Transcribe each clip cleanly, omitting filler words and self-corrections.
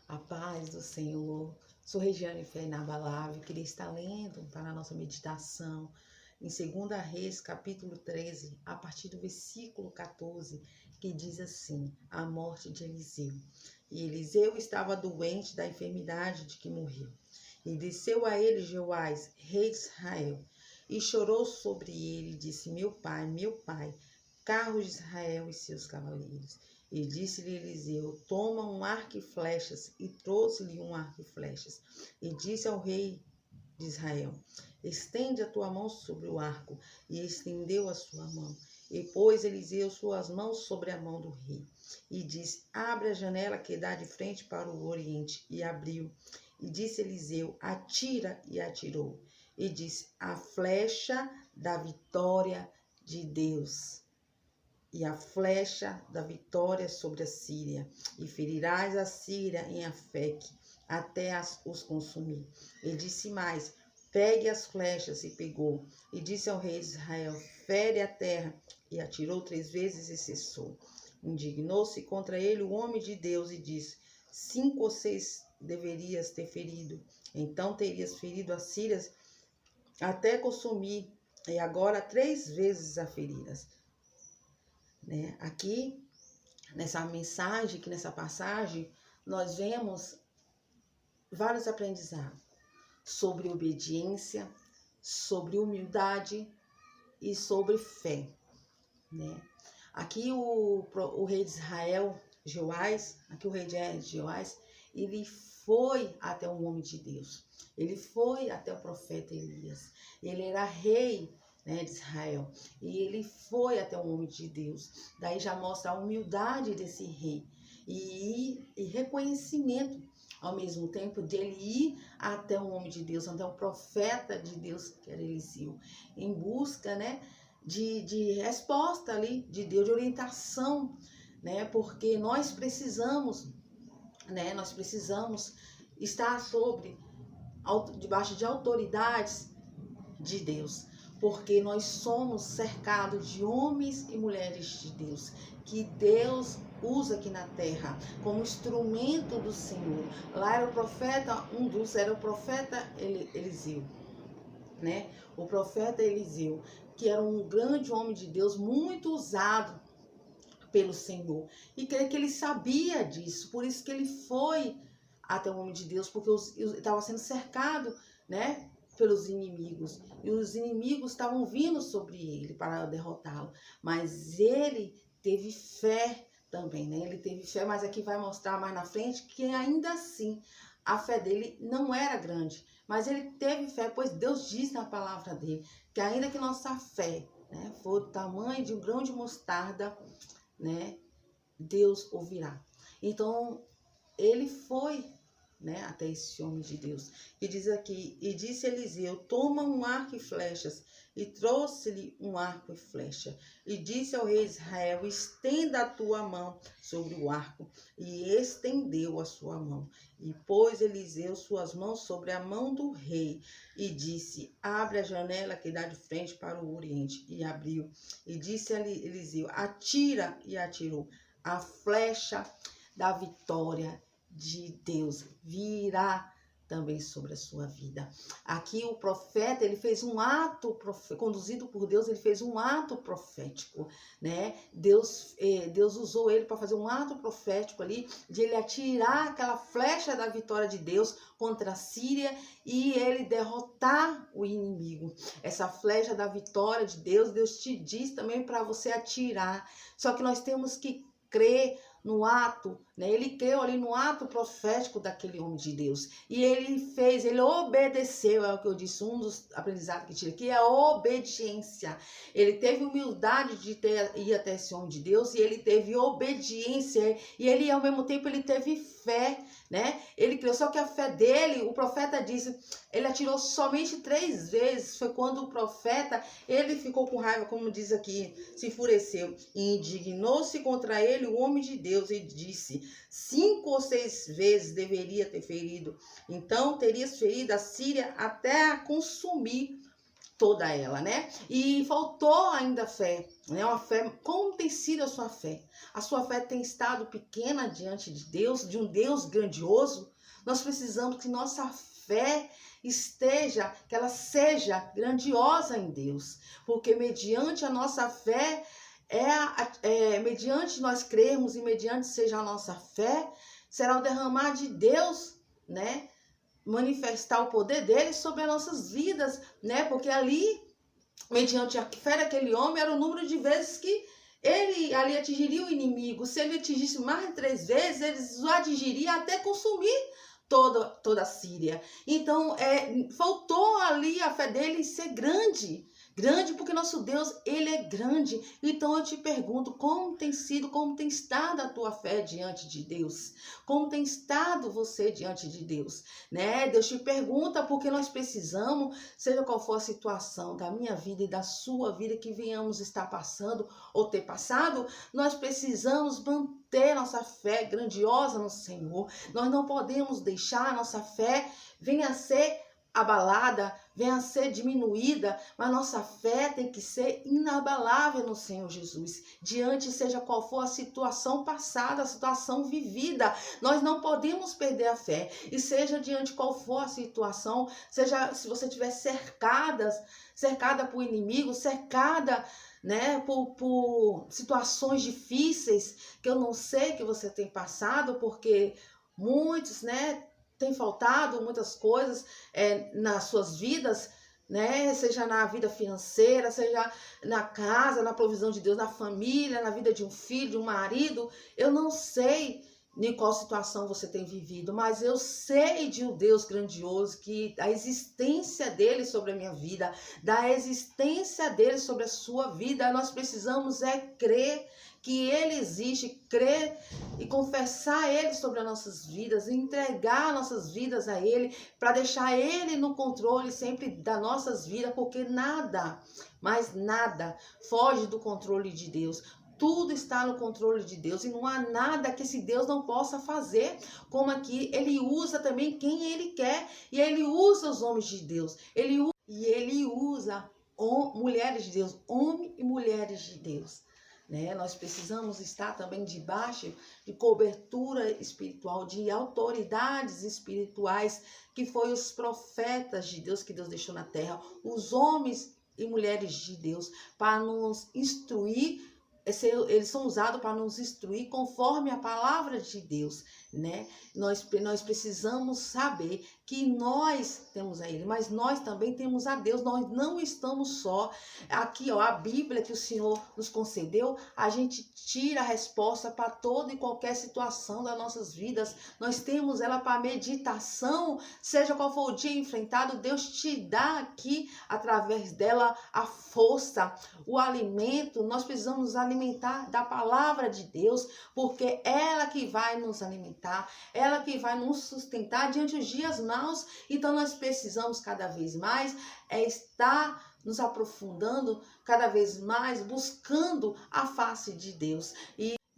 A paz do Senhor. Sou Regiane Fé Inabalável. Queria estar lendo para a nossa meditação em 2 Reis, capítulo 13, a partir do versículo 14, que diz assim: a morte de Eliseu. E Eliseu estava doente da enfermidade de que morreu. E desceu a ele Joás, rei de Israel, e chorou sobre ele, e disse: meu pai, carros de Israel e seus cavaleiros. E disse-lhe Eliseu: toma um arco e flechas. E trouxe-lhe um arco e flechas. E disse ao rei de Israel: estende a tua mão sobre o arco. E estendeu a sua mão. E pôs Eliseu suas mãos sobre a mão do rei. E disse: abre a janela que dá de frente para o oriente. E abriu. E disse Eliseu: atira. E atirou. E disse: a flecha da vitória de Deus. E a flecha da vitória sobre a Síria, e ferirás a Síria em Afeque, até os consumir. E disse mais: pegue as flechas, e pegou. E disse ao rei de Israel: fere a terra. E atirou 3 vezes e cessou. Indignou-se contra ele o homem de Deus e disse: 5 ou 6 deverias ter ferido. Então terias ferido a Síria até consumir, e agora 3 vezes a feriras. Aqui, nessa mensagem, aqui nessa passagem, nós vemos vários aprendizados sobre obediência, sobre humildade e sobre fé. Aqui o rei de Israel, Joás, ele foi até um homem de Deus. Ele foi até o profeta Elias. Ele era rei, de Israel, e ele foi até um homem de Deus. Daí já mostra a humildade desse rei e reconhecimento ao mesmo tempo dele ir até um homem de Deus, até um profeta de Deus, que era Eliseu, em busca, de resposta ali de Deus, de orientação, porque nós precisamos, estar debaixo de autoridades de Deus, porque nós somos cercados de homens e mulheres de Deus, que Deus usa aqui na terra como instrumento do Senhor. Lá era o profeta, era o profeta Eliseu, o profeta Eliseu, que era um grande homem de Deus, muito usado pelo Senhor, e creio que ele sabia disso, por isso que ele foi até o homem de Deus, porque estava sendo cercado, pelos inimigos, e os inimigos estavam vindo sobre ele para derrotá-lo, mas ele teve fé também, ele teve fé, mas aqui vai mostrar mais na frente que ainda assim a fé dele não era grande, mas ele teve fé, pois Deus diz na palavra dele que ainda que nossa fé, for do tamanho de um grão de mostarda, Deus ouvirá. Então ele foi, até esse homem de Deus, que diz aqui: e disse Eliseu: toma um arco e flechas. E trouxe-lhe um arco e flecha. E disse ao rei de Israel: estenda a tua mão sobre o arco. E estendeu a sua mão. E pôs Eliseu suas mãos sobre a mão do rei. E disse: abre a janela que dá de frente para o oriente. E abriu. E disse a Eliseu: atira. E atirou. A flecha da vitória de Deus virá também sobre a sua vida. Aqui o profeta, ele fez um ato, conduzido por Deus, ele fez um ato profético, Deus usou ele para fazer um ato profético ali, de ele atirar aquela flecha da vitória de Deus contra a Síria e ele derrotar o inimigo. Essa flecha da vitória de Deus, Deus te diz também para você atirar. Só que nós temos que crer no ato, ele creu ali no ato profético daquele homem de Deus, e ele obedeceu, é o que eu disse, um dos aprendizados que tira aqui é a obediência. Ele teve humildade de ir até esse homem de Deus, e ele teve obediência, e ele ao mesmo tempo ele teve fé, ele creu, só que a fé dele, o profeta disse, ele atirou somente 3 vezes, foi quando o profeta, ele ficou com raiva, como diz aqui, se enfureceu, e indignou-se contra ele o homem de Deus, e disse: 5 ou 6 vezes deveria ter ferido, então terias ferido a Síria até a consumir. toda ela, né? E faltou ainda fé, né? Uma fé, como tem sido a sua fé? A sua fé tem estado pequena diante de Deus, de um Deus grandioso? Nós precisamos que nossa fé esteja, que ela seja grandiosa em Deus, porque mediante a nossa fé, mediante nós crermos e mediante seja a nossa fé, será o derramar de Deus, né? Manifestar o poder dele sobre as nossas vidas, né? Porque ali, mediante a fé daquele homem, era o número de vezes que ele ali atingiria o inimigo. Se ele atingisse mais de 3 vezes, ele o atingiria até consumir toda a Síria. Então, faltou ali a fé dele ser grande. Grande porque nosso Deus, ele é grande. Então eu te pergunto, como tem estado a tua fé diante de Deus? Como tem estado você diante de Deus? Né? Deus te pergunta porque nós precisamos, seja qual for a situação da minha vida e da sua vida que venhamos estar passando ou ter passado, nós precisamos manter nossa fé grandiosa no Senhor. Nós não podemos deixar a nossa fé venha a ser abalada, venha a ser diminuída, mas nossa fé tem que ser inabalável no Senhor Jesus. Diante, seja qual for a situação passada, a situação vivida, nós não podemos perder a fé. E seja diante qual for a situação, seja se você estiver cercada por inimigos, cercada, né, por situações difíceis, que eu não sei que você tem passado, porque muitos, né, tem faltado muitas coisas nas suas vidas, né? Seja na vida financeira, seja na casa, na provisão de Deus, na família, na vida de um filho, de um marido. Eu não sei em qual situação você tem vivido, mas eu sei de um Deus grandioso, que a existência dele sobre a minha vida, da existência dele sobre a sua vida, nós precisamos crer que ele existe, crer e confessar ele sobre as nossas vidas, entregar nossas vidas a ele, para deixar ele no controle sempre das nossas vidas, porque nada, mas nada, foge do controle de Deus. Tudo está no controle de Deus e não há nada que esse Deus não possa fazer, como aqui ele usa também quem ele quer, e ele usa os homens de Deus, ele usa mulheres de Deus, homens e mulheres de Deus. Né? Nós precisamos estar também debaixo de cobertura espiritual, de autoridades espirituais, que foi os profetas de Deus que Deus deixou na terra, os homens e mulheres de Deus, para nos instruir. Eles são usados para nos instruir conforme a palavra de Deus, né? Nós precisamos saber que nós temos a Ele, mas nós também temos a Deus. Nós não estamos só. Aqui, ó, a Bíblia que o Senhor nos concedeu, a gente tira a resposta para toda e qualquer situação das nossas vidas. Nós temos ela para meditação, seja qual for o dia enfrentado, Deus te dá aqui, através dela, a força, o alimento. Nós precisamos nos alimentar da palavra de Deus, porque ela que vai nos alimentar, ela que vai nos sustentar diante dos dias maus. Então nós precisamos cada vez mais estar nos aprofundando, cada vez mais buscando a face de Deus.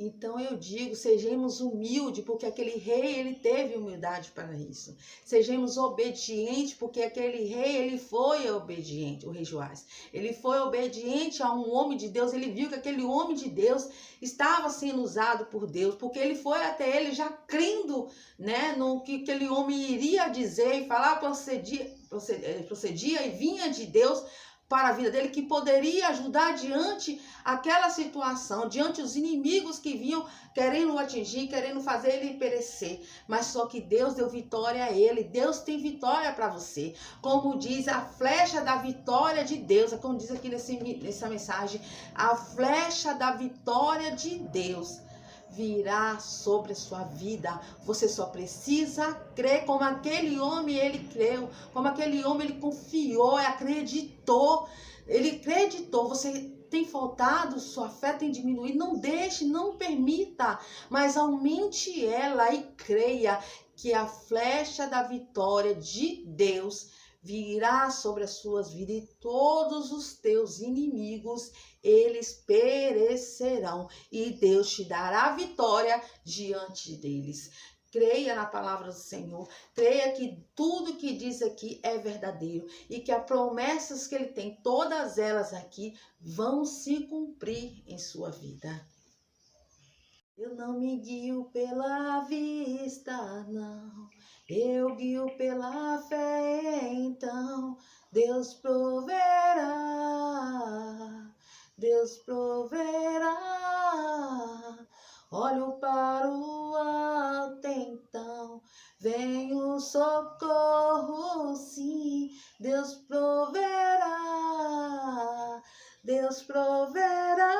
Então eu digo, sejamos humildes, porque aquele rei, ele teve humildade para isso. Sejamos obedientes, porque aquele rei, ele foi obediente, o rei Joás. Ele foi obediente a um homem de Deus, ele viu que aquele homem de Deus estava sendo usado por Deus, porque ele foi até ele já crendo, né, no que aquele homem iria dizer e falar, procedia e vinha de Deus para a vida dele, que poderia ajudar diante aquela situação, diante os inimigos que vinham querendo o atingir, querendo fazer ele perecer. Mas só que Deus deu vitória a ele. Deus tem vitória para você. Como diz a flecha da vitória de Deus, é como diz aqui nessa mensagem, a flecha da vitória de Deus virá sobre a sua vida. Você só precisa crer, como aquele homem ele creu, como aquele homem ele confiou, acreditou. Ele acreditou. Você tem faltado, sua fé tem diminuído, não deixe, não permita, mas aumente ela e creia que a flecha da vitória de Deus virá sobre as suas vidas e todos os teus inimigos, eles perecerão e Deus te dará vitória diante deles. Creia na palavra do Senhor. Creia que tudo que diz aqui é verdadeiro. E que as promessas que Ele tem, todas elas aqui, vão se cumprir em sua vida. Eu não me guio pela vista, não. Eu guio pela fé, então. Deus proverá. Deus proverá. Olho para o alto, então. Vem o socorro, sim. Deus proverá. Deus proverá.